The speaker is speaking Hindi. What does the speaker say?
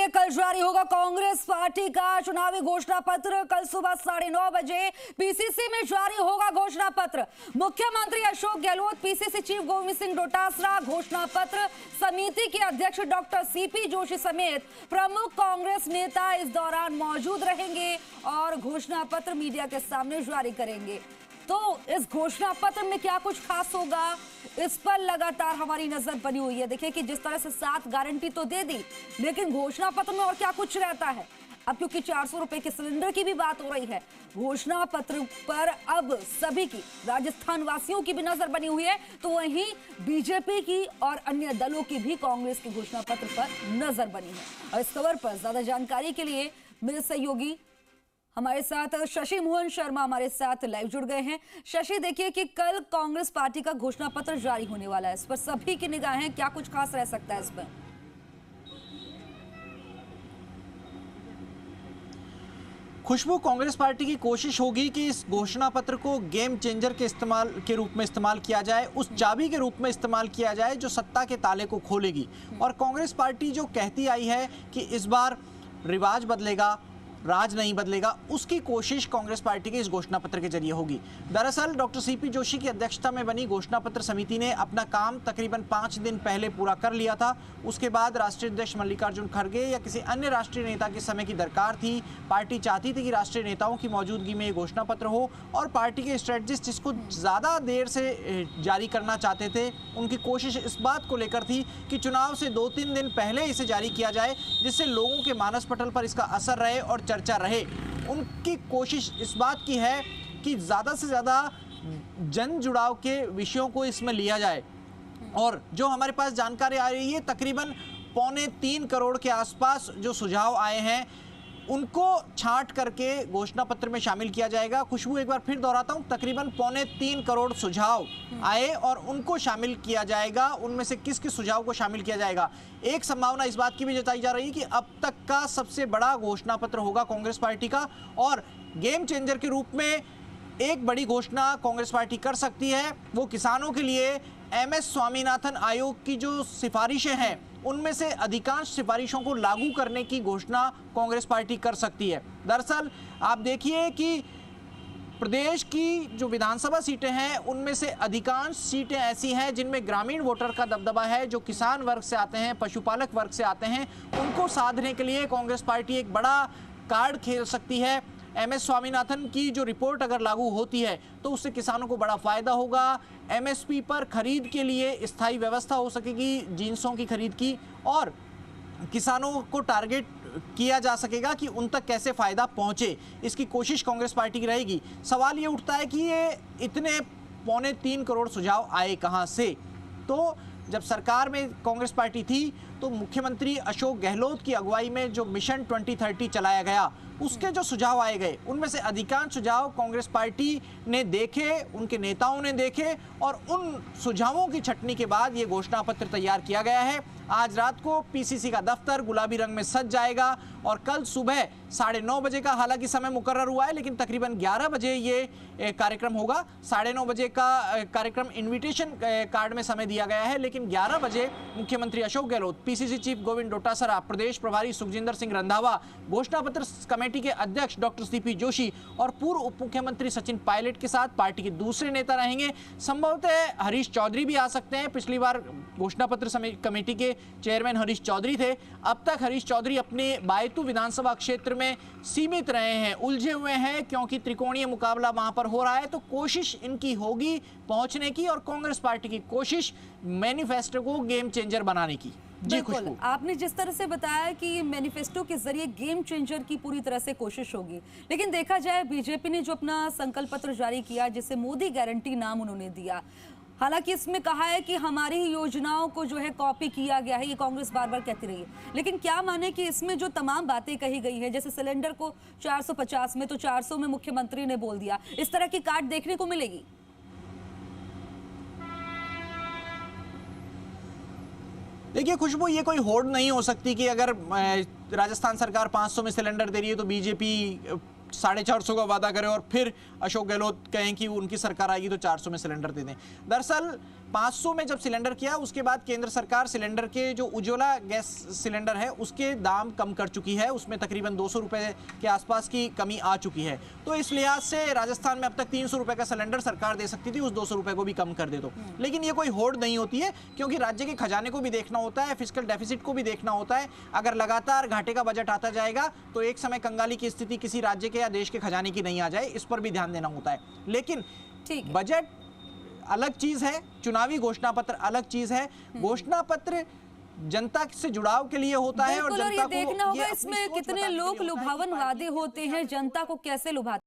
कल जारी होगा कांग्रेस पार्टी का चुनावी घोषणा पत्र। कल सुबह 9:30 बजे पीसीसी में जारी होगा घोषणा पत्र। मुख्यमंत्री अशोक गहलोत, पीसीसी चीफ गोविंद सिंह डोटासरा, घोषणा पत्र समिति के अध्यक्ष डॉक्टर सीपी जोशी समेत प्रमुख कांग्रेस नेता इस दौरान मौजूद रहेंगे और घोषणा पत्र मीडिया के सामने जारी करेंगे। तो इस घोषणा पत्र में क्या कुछ खास होगा, इस पर लगातार हमारी नजर बनी हुई है। देखिए कि जिस तरह से 7 गारंटी तो दे दी, लेकिन घोषणा पत्र में और क्या कुछ रहता है। अब क्योंकि 400 रुपए के सिलेंडर की भी बात हो रही है, घोषणा पत्र पर अब सभी की, राजस्थान वासियों की भी नजर बनी हुई है, तो वहीं बीजेपी की और अन्य दलों की भी कांग्रेस के घोषणा पत्र पर नजर बनी है। और इस खबर पर ज्यादा जानकारी के लिए मेरे सहयोगी हमारे साथ शशि मोहन शर्मा हमारे साथ लाइव जुड़ गए हैं। शशि, देखिए कि कल कांग्रेस पार्टी का घोषणा पत्र जारी होने वाला है, इस पर सभी की निगाहें, क्या कुछ खास रह सकता है इस पर? खुशबू, कांग्रेस पार्टी की कोशिश होगी कि इस घोषणा पत्र को गेम चेंजर के रूप में इस्तेमाल किया जाए, उस चाबी के रूप में इस्तेमाल किया जाए जो सत्ता के ताले को खोलेगी। और कांग्रेस पार्टी जो कहती आई है कि इस बार रिवाज बदलेगा, राज नहीं बदलेगा, उसकी कोशिश कांग्रेस पार्टी के इस घोषणा पत्र के जरिए होगी। दरअसल डॉक्टर सीपी जोशी की अध्यक्षता में बनी घोषणा पत्र समिति ने अपना काम तकरीबन 5 दिन पहले पूरा कर लिया था। उसके बाद राष्ट्रीय अध्यक्ष मल्लिकार्जुन खड़गे या किसी अन्य राष्ट्रीय नेता के समय की दरकार थी। पार्टी चाहती थी कि राष्ट्रीय नेताओं की मौजूदगी में ये घोषणा पत्र हो, और पार्टी के स्ट्रेटजिस्ट इसको ज़्यादा देर से जारी करना चाहते थे। उनकी कोशिश इस बात को लेकर थी कि चुनाव से 2-3 दिन पहले इसे जारी किया जाए, जिससे लोगों के मानस पटल पर इसका असर रहे और चर्चा रहे। उनकी कोशिश इस बात की है कि ज़्यादा से ज़्यादा जन जुड़ाव के विषयों को इसमें लिया जाए। और जो हमारे पास जानकारी आ रही है, तकरीबन 3.25 करोड़ के आसपास जो सुझाव आए हैं, उनको छांट करके घोषणा पत्र में शामिल किया जाएगा। खुशबू, एक बार फिर दोहराता हूं, तकरीबन 3.25 करोड़ सुझाव आए और उनको शामिल किया जाएगा। उनमें से किस किस सुझाव को शामिल किया जाएगा? एक संभावना इस बात की भी जताई जा रही है कि अब तक का सबसे बड़ा घोषणा पत्र होगा कांग्रेस पार्टी का, और गेम चेंजर के रूप में एक बड़ी घोषणा कांग्रेस पार्टी कर सकती है। वो किसानों के लिए MS स्वामीनाथन आयोग की जो सिफारिशें हैं, उनमें से अधिकांश सिफारिशों को लागू करने की घोषणा कांग्रेस पार्टी कर सकती है। दरअसल आप देखिए कि प्रदेश की जो विधानसभा सीटें हैं, उनमें से अधिकांश सीटें ऐसी हैं जिनमें ग्रामीण वोटर का दबदबा है, जो किसान वर्ग से आते हैं, पशुपालक वर्ग से आते हैं। उनको साधने के लिए कांग्रेस पार्टी एक बड़ा कार्ड खेल सकती है। MS स्वामीनाथन की जो रिपोर्ट अगर लागू होती है तो उससे किसानों को बड़ा फायदा होगा। MSP पर खरीद के लिए स्थायी व्यवस्था हो सकेगी, जिंसों की खरीद की, और किसानों को टारगेट किया जा सकेगा कि उन तक कैसे फायदा पहुंचे। इसकी कोशिश कांग्रेस पार्टी की रहेगी। सवाल ये उठता है कि ये इतने 3.25 करोड़ सुझाव आए कहां से? तो जब सरकार में कांग्रेस पार्टी थी तो मुख्यमंत्री अशोक गहलोत की अगुवाई में जो मिशन 2030 चलाया गया, उसके जो सुझाव आए गए, उनमें से अधिकांश सुझाव कांग्रेस पार्टी ने देखे, उनके नेताओं ने देखे, और उन सुझावों की छटनी के बाद ये घोषणा पत्र तैयार किया गया है। आज रात को पीसीसी का दफ्तर गुलाबी रंग में सज जाएगा और कल सुबह 9:30 बजे का हालांकि समय मुकर्रर हुआ है, लेकिन तकरीबन 11 बजे ये कार्यक्रम होगा। 9:30 बजे का कार्यक्रम इन्विटेशन कार्ड में समय दिया गया है, लेकिन 11 बजे मुख्यमंत्री अशोक गहलोत, पीसीसी चीफ गोविंद डोटासरा, प्रदेश प्रभारी सुखजिंदर सिंह रंधावा, घोषणा पत्र कमेटी के अध्यक्ष डॉक्टर सीपी जोशी और पूर्व उप मुख्यमंत्री सचिन पायलट के साथ पार्टी के दूसरे नेता रहेंगे। संभवतः हरीश चौधरी भी आ सकते हैं। पिछली बार घोषणा पत्र कमेटी के चेयरमैन हरीश चौधरी थे। अब तक हरीश चौधरी अपने बायतू विधानसभा क्षेत्र में सीमित रहे हैं, उलझे हुए हैं, क्योंकि त्रिकोणीय मुकाबला वहां पर हो रहा है। तो कोशिश इनकी होगी पहुंचने की, और कांग्रेस पार्टी की कोशिश मैनिफेस्टो को गेम चेंजर बनाने की। जी खुशबू, आपने जिस तरह से बताया कि मैनिफेस्टो के जरिए गेम चेंजर की पूरी तरह से कोशिश होगी, लेकिन देखा जाए बीजेपी ने जो अपना संकल्प पत्र जारी किया, जिसे मोदी गारंटी नाम उन्होंने दिया, हालांकि इसमें कहा है कि हमारी योजनाओं को जो है कॉपी किया गया है, ये कांग्रेस बार बार कहती रही है, लेकिन क्या माने कि इसमें जो तमाम बातें कही गई है, जैसे सिलेंडर को 450 में तो 400 में मुख्यमंत्री ने बोल दिया, इस तरह की काट देखने को मिलेगी? देखिए खुशबू, ये कोई होड़ नहीं हो सकती कि अगर राजस्थान सरकार 500 में सिलेंडर दे रही है तो बीजेपी 450 का वादा करे और फिर अशोक गहलोत कहें कि उनकी सरकार आएगी तो 400 में सिलेंडर दे दें। दरअसल 500 में जब सिलेंडर किया, उसके बाद केंद्र सरकार सिलेंडर के जो उज्ज्वला गैस सिलेंडर है उसके दाम कम कर चुकी है, उसमें तकरीबन 200 रुपए के आसपास की कमी आ चुकी है। तो इस लिहाज से राजस्थान में अब तक 300 रुपए का सिलेंडर सरकार दे सकती थी, उस 200 रुपए को भी कम कर दे दो। लेकिन ये कोई होड़ नहीं होती है, क्योंकि राज्य के खजाने को भी देखना होता है, फिस्कल डेफिसिट को भी देखना होता है। अगर लगातार घाटे का बजट आता जाएगा तो एक समय कंगाली की स्थिति किसी राज्य के या देश के खजाने की नहीं आ जाए, इस पर भी ध्यान देना होता है। लेकिन बजट अलग चीज है, चुनावी घोषणा पत्र अलग चीज है। घोषणा पत्र जनता से जुड़ाव के लिए होता है और जनता को देखना होगा इसमें कितने लोग लुभावन वादे होते हैं, जनता को कैसे लुभाते